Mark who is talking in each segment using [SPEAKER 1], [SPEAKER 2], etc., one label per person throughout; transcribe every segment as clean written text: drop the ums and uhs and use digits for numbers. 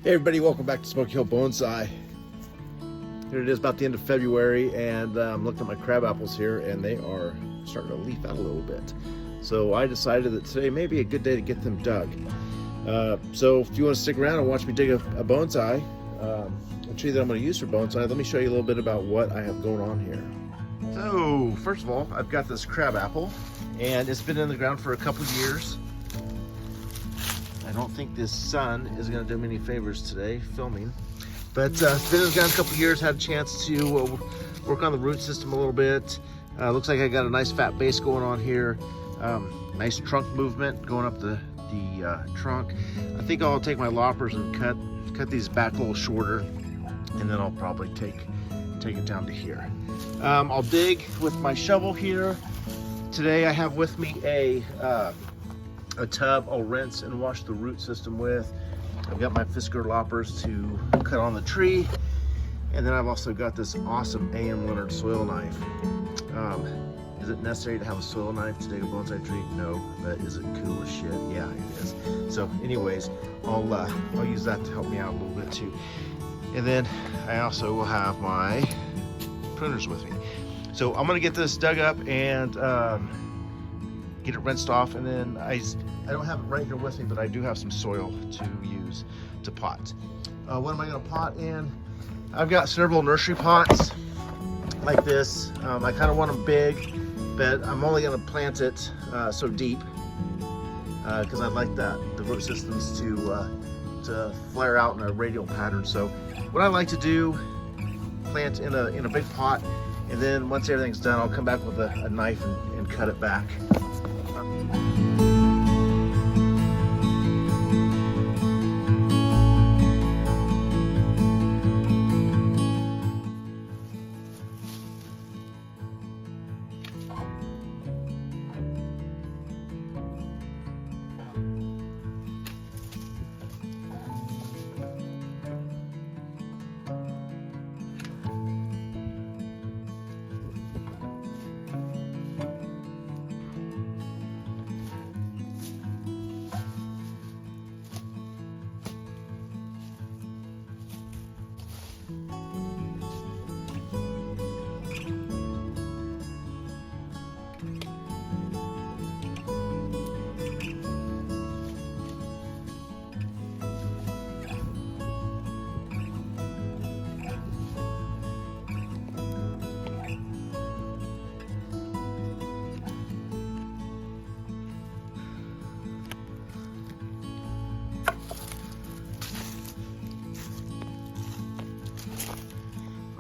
[SPEAKER 1] Hey everybody, welcome back to Smoky Hill Bonsai. Here it is about the end of February, and I'm looking at my crab apples here, and they are starting to leaf out a little bit. So I decided that today may be a good day to get them dug. So if you want to stick around and watch me dig a bonsai, a tree that I'm going to use for bonsai, let me show you a little bit about what I have going on here. So first of all, I've got this crab apple, and it's been in the ground for a couple years. I don't think this sun is going to do me any favors today filming, but it's been in the ground a couple years. Had a chance to work on the root system a little bit. Looks like I got a nice fat base going on here. Nice trunk movement going up the trunk. I think I'll take my loppers and cut these back a little shorter, and then I'll probably take it down to here. I'll dig with my shovel here. Today I have with me a tub I'll rinse and wash the root system with. I've got my Fisker loppers to cut on the tree, and then I've also got this awesome A.M. Leonard soil knife. Is it necessary to have a soil knife to dig a bonsai tree? No, but is it cool as shit? Yeah, it is. So anyways, I'll use that to help me out a little bit too. And then I also will have my pruners with me. So I'm gonna get this dug up and get it rinsed off, and then I don't have it right here with me, but I do have some soil to use to pot. What am I going to pot in? I've got several nursery pots like this. I kind of want them big, but I'm only going to plant it so deep because I'd like the root systems to flare out in a radial pattern. So what I like to do, plant in a big pot, and then once everything's done, I'll come back with a knife and cut it back.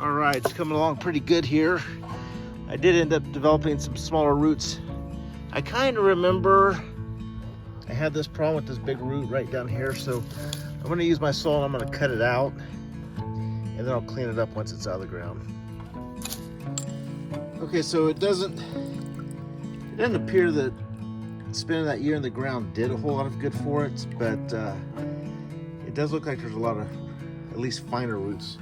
[SPEAKER 1] All right, it's coming along pretty good here. I did end up developing some smaller roots. I kind of remember I had this problem with this big root right down here, so I'm going to use my saw and I'm going to cut it out, and then I'll clean it up once it's out of the ground. Okay, so it doesn't appear that spending that year in the ground did a whole lot of good for it, but it does look like there's a lot of at least finer roots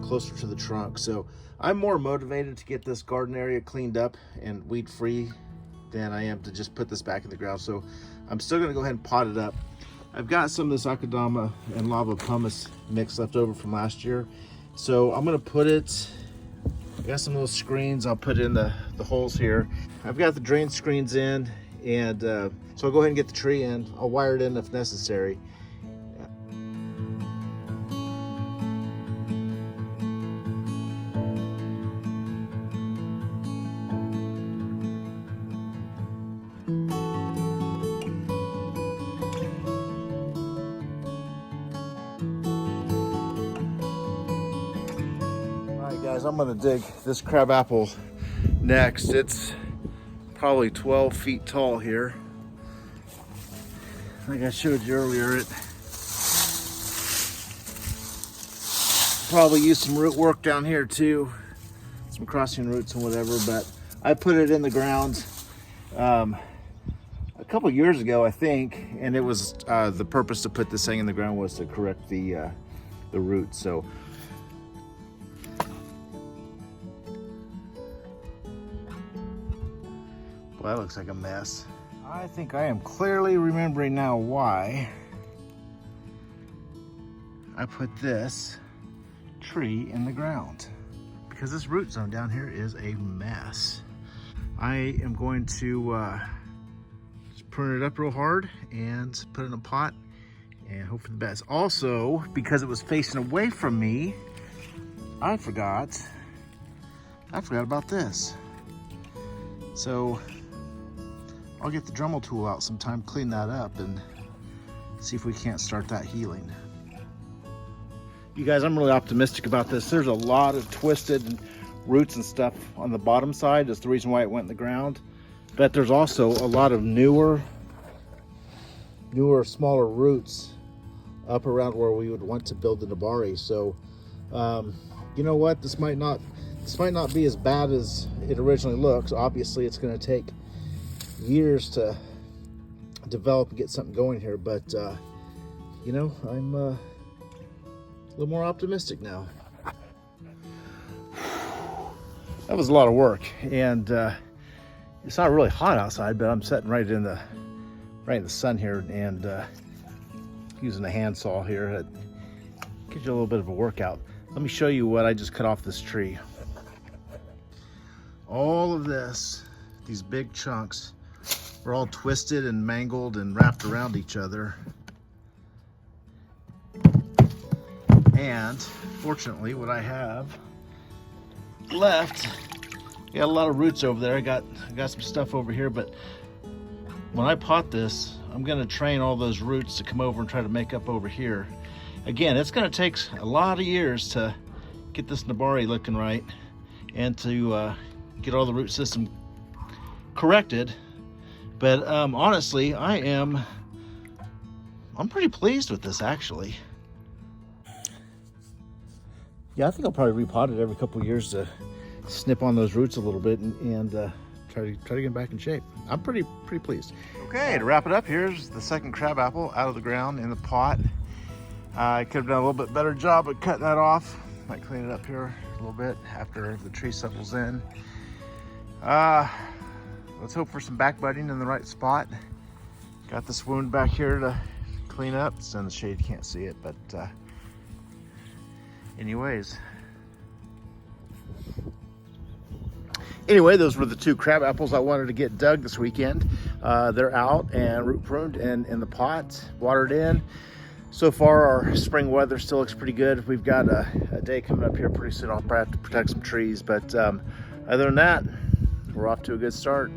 [SPEAKER 1] closer to the trunk. So I'm more motivated to get this garden area cleaned up and weed free than I am to just put this back in the ground. So I'm still going to go ahead and pot it up. I've got some of this akadama and lava pumice mix left over from last year, so I'm going to put it, I got some little screens I'll put in the holes here. I've got the drain screens in, and so I'll go ahead and get the tree in. I'll wire it in if necessary. Guys, I'm gonna dig this crab apple next. It's probably 12 feet tall here. Like I showed you earlier, it probably used some root work down here too, some crossing roots and whatever, but I put it in the ground a couple years ago, I think, and it was the purpose to put this thing in the ground was to correct the roots. So well, that looks like a mess. I think I am clearly remembering now why I put this tree in the ground because this root zone down here is a mess. I am going to just prune it up real hard and put it in a pot and hope for the best. Also, because it was facing away from me, I forgot about this. So I'll get the Dremel tool out sometime, clean that up, and see if we can't start that healing. You guys, I'm really optimistic about this. There's a lot of twisted roots and stuff on the bottom side. That's the reason why it went in the ground. But there's also a lot of newer, smaller roots up around where we would want to build the Nabari. So, you know what? This might not be as bad as it originally looks. Obviously, it's going to take years to develop and get something going here, but you know, I'm a little more optimistic now. That was a lot of work, and it's not really hot outside, but I'm sitting right in the sun here, and using a handsaw here. It gives you a little bit of a workout. Let me show you what I just cut off this tree. All of this, these big chunks, were all twisted and mangled and wrapped around each other. And fortunately, what I have left, got a lot of roots over there. I got some stuff over here, but when I pot this, I'm gonna train all those roots to come over and try to make up over here. Again, it's gonna take a lot of years to get this Nabari looking right and to get all the root system corrected. But honestly, I'm pretty pleased with this, actually. Yeah, I think I'll probably repot it every couple of years to snip on those roots a little bit and try to get back in shape. I'm pretty pleased. Okay, to wrap it up, here's the second crabapple out of the ground in the pot. I could have done a little bit better job of cutting that off. Might clean it up here a little bit after the tree settles in. Let's hope for some back budding in the right spot. Got this wound back here to clean up. It's in the shade, you can't see it, but Anyway, those were the two crab apples I wanted to get dug this weekend. They're out and root pruned and in the pot, watered in. So far, our spring weather still looks pretty good. We've got a day coming up here pretty soon. I'll probably have to protect some trees, but other than that, we're off to a good start.